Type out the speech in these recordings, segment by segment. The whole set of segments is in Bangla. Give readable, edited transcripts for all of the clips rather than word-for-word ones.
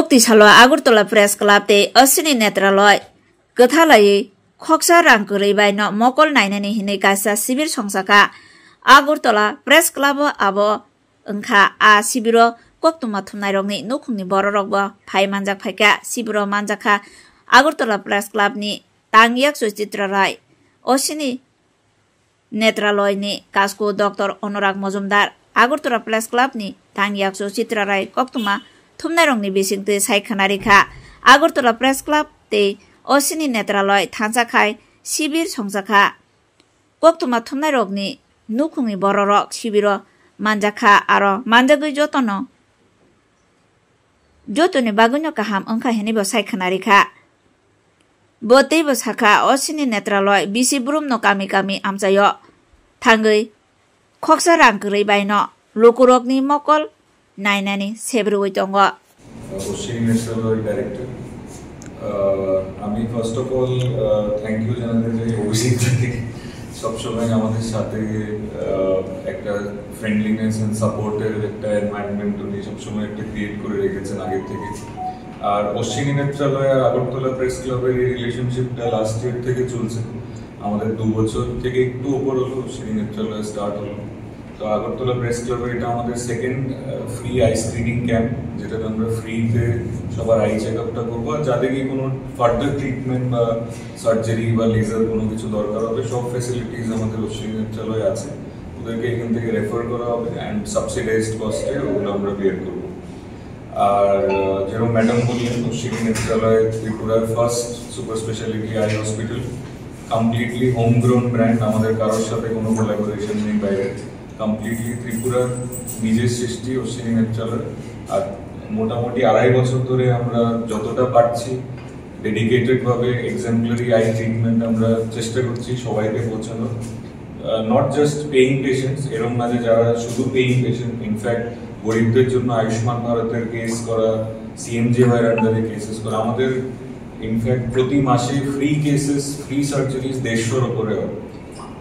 Boktisalo Agurtola Press Club te Asini Netraloy Gothalai Khoksa Rangkuri by no Mokol Nainani Hinekasa Sibir Songsaka Agurtola Press Club abo Engka a Sibiro Koktuma Tunairongni Nukuni Bororogba Pai Manjak Paika Sibiro Manjaka Agurtola Press Club ni Tangyak Suchitrarai Osini Netraloy ni Kasko Dr. Onorak Mozumdar Agurtola Press Club ni Tangyak Suchitrarai Koktuma Tumnairongni bisingte saikhanarika Agurtola Press Club te Osini Netraloy Thansakai Sibir Songsaka Koktuma Tumnairongni Nukuni Bororok Sibiro Manjaka aro Manjagui Jotono Jotoni Bagunyo Kaham Onka Henibo saikhanarika Botebo Saka Osini Netraloy Bisi Brum no Kami Kami Amsayo Tangui Khoksa Rangkuri Baino Lokurokni Mokol Nainani Sebru Tongo Osini Netraloy Director Ami first of all thank you Janadej Obisik সবসময় আমাদের সাথে একটা ফ্রেন্ডলিনেস এন্ড সাপোর্টের একটা এনভায়রনমেন্ট উনি সবসময় একটা ক্রিয়েট করে রেখেছেন আগে থেকে আর অশ্বিনী নেত্রালয় আর আগরতলা প্রেস ক্লাবের এই রিলেশনশিপটা লাস্ট ইয়ার থেকে চলছে আমাদের 2 বছর থেকে একটু উপর হলো অশ্বিনী নেত্রালয় স্টার্ট হলো তো আগরতলা প্রেস ক্লাবের এটা আমাদের second free eye screening camp যেটাতে আমরা ফ্রিতে সবার আই চেকআপটা করবো আর যাদের কি কোনো ফার্দার ট্রিটমেন্ট বা সার্জারি বা লেজার কোনো কিছু দরকার হবে সব ফ্যাসিলিটিস আমাদের অশ্বিনী নেত্রালয়ে আছে ওদেরকে এখান থেকে রেফার করা হবে অ্যান্ড সাবসিডাইজড কস্টে ওগুলো আমরা বেয়ার করবো আর যেরকম ম্যাডাম বললেন অশ্বিনী নেত্রালয় ত্রিপুরার first super speciality eye hospital completely home grown brand আমাদের কারোর সাথে কোনো কোলাবোরেশন নেই বাইরে কমপ্লিটলি ত্রিপুরার নিজের সৃষ্টি অশ্বিনী নেত্রালয় আর মোটামুটি 2.5 বছর ধরে আমরা যতটা পারছি ডেডিকেটেড ভাবে এক্সাম্পলারি আই ট্রিটমেন্ট আমরা চেষ্টা করছি সবাইকে পৌঁছানো নট জাস্ট পেইং পেশেন্টস এরকম না যে যারা শুধু পেইং পেশেন্ট ইনফ্যাক্ট গরিবদের জন্য আয়ুষ্মান ভারতের কেস করা সিএমজেওয়াইয়ের আন্ডারে কেসেস করা আমাদের ইনফ্যাক্ট প্রতি মাসে ফ্রি কেসেস ফ্রি সার্জারিজ 150-র উপরে হয়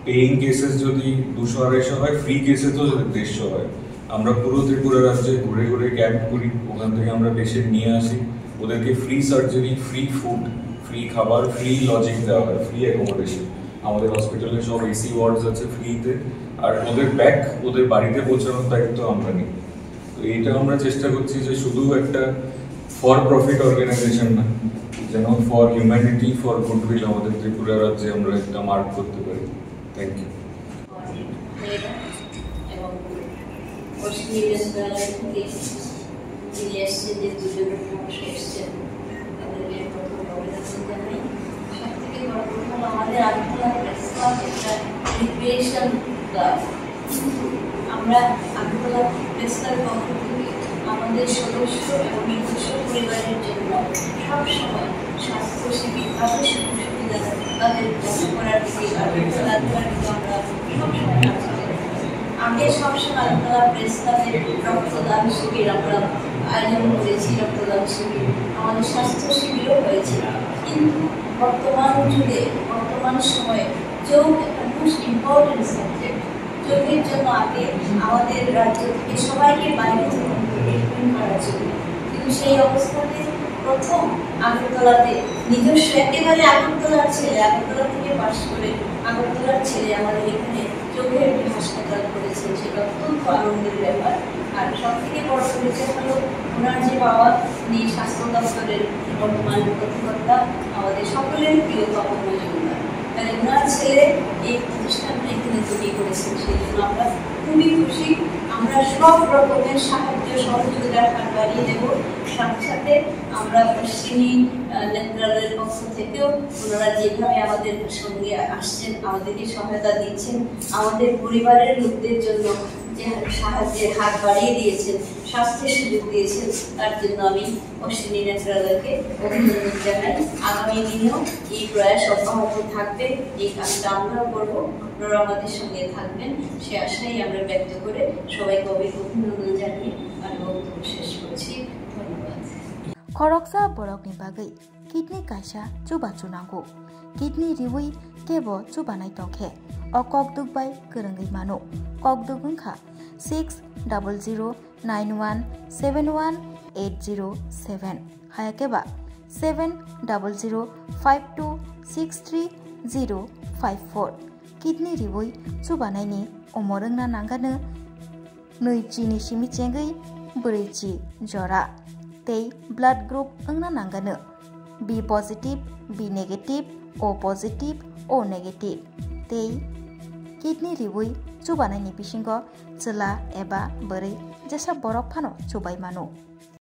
পেইং কেসেস যদি 200-250 হয় ফ্রি কেসেসও 150 হয় আমরা পুরো ত্রিপুরা রাজ্যে ঘুরে ঘুরে ক্যাম্প করি ওখান থেকে আমরা পেশেন্ট নিয়ে আসি ওদেরকে free surgery free food free খাবার ফ্রি লজিং দেওয়া হয় ফ্রি অ্যাকোমোডেশন আমাদের হসপিটালে সব এসি ওয়ার্ডস আছে ফ্রিতে আর ওদের ব্যাক ওদের বাড়িতে পৌঁছানোর দায়িত্ব আমরা নিই তো এইটা আমরা চেষ্টা করছি যে শুধু একটা ফর প্রফিট অর্গানাইজেশন না যেন ফর হিউম্যানিটি ফর গুডউইল আমাদের ত্রিপুরা রাজ্যে আমরা একটা মার্ক করতে পারি থ্যাংক ইউ অশ্বিনী নেত্রালয় থেকে যিনি এসছেন যে দুজন মানুষ এসছেন তাদেরকে প্রথম অভিনন্দন জানাই সব থেকে বড় কথা আমাদের আগরতলা প্রেস ক্লাব একটা রিক্রিয়েশন ক্লাব আমরা আগরতলা প্রেস ক্লাবের পক্ষ থেকে আমাদের সদস্য এবং নিজস্ব পরিবারের জন্য সবসময় স্বাস্থ্য শিবির তাদের সুযোগ সুবিধা তাদের করার দিকে আগরতলার দিকে আমরা সবসময় আগে সবসময় আগরতলা প্রেস ক্লাবের রক্তদান শিবির আমরা আয়োজন করেছি রক্তদান শিবির আমাদের স্বাস্থ্য শিবিরও হয়েছে কিন্তু বর্তমান যুগে বর্তমান সময়ে যোগ একটা মোস্ট ইম্পর্টেন্ট সাবজেক্ট যোগের জন্য আগে আমাদের রাজ্য থেকে সবাইকে বাইরে থেকে ট্রিটমেন্ট করা ছিল কিন্তু সেই অবস্থাতে প্রথম আগরতলাতে নিজস্ব একেবারে আগরতলার ছেলে আগরতলা থেকে পাশ করে আগরতলার ছেলে আমাদের এখানে চোখের একটি হাসপাতাল করেছেন সেটা অত্যন্ত আনন্দের ব্যাপার আর সব থেকে বড় পরিচয় হলো ওনার যে বাবা উনি স্বাস্থ্য দপ্তরের বর্তমান অধিকর্তা আমাদের সকলের প্রিয় তপন মজুমদার তাহলে ওনার ছেলে এই প্রতিষ্ঠানটা এখানে তৈরি করেছেন সেই জন্য আমরা খুবই খুশি আমরা সব রকমের সাহায্য সহযোগিতার হাত বাড়িয়ে দেব সাথে সাথে আমরা অশ্বিনী নেত্রালয়ের পক্ষ থেকেও ওনারা যেভাবে আমাদের সঙ্গে আসছেন আমাদেরকে সহায়তা দিচ্ছেন আমাদের পরিবারের লোকদের জন্য যে সাহায্যের হাত বাড়িয়ে দিয়েছেন স্বাস্থ্যের সুযোগ দিয়েছেন তার জন্য আমি অশ্বিনী নেত্রালয়কে অভিনন্দন জানাই আগামী দিনেও এই প্রয়াস অব্যাহত থাকবে এই কাজটা আমরাও করবো আপনারা আমাদের সঙ্গে থাকবেন সে আশাই আমরা ব্যক্ত করে সবাইকে অভিনন্দন জানিয়ে আমি বক্তব্য শেষ করছি ধন্যবাদ खरकसा बरकनि बागै किडनी कायसा चुबा चुनांगौ किडनी रिवै केबो चुबानाय तंखे अ ककदुक बाय गोरोङै मानो ककदुक ओंखा 60091717 807 hayakeba 70052630054 kidney ribui chubanaini omorungna nangano noichini simichengai burichi jora tei blood group angna nangano B positive B negative O positive O negative tei kidney ribui chubanaini bisingo chela eba bori jesa borok phano chubai mano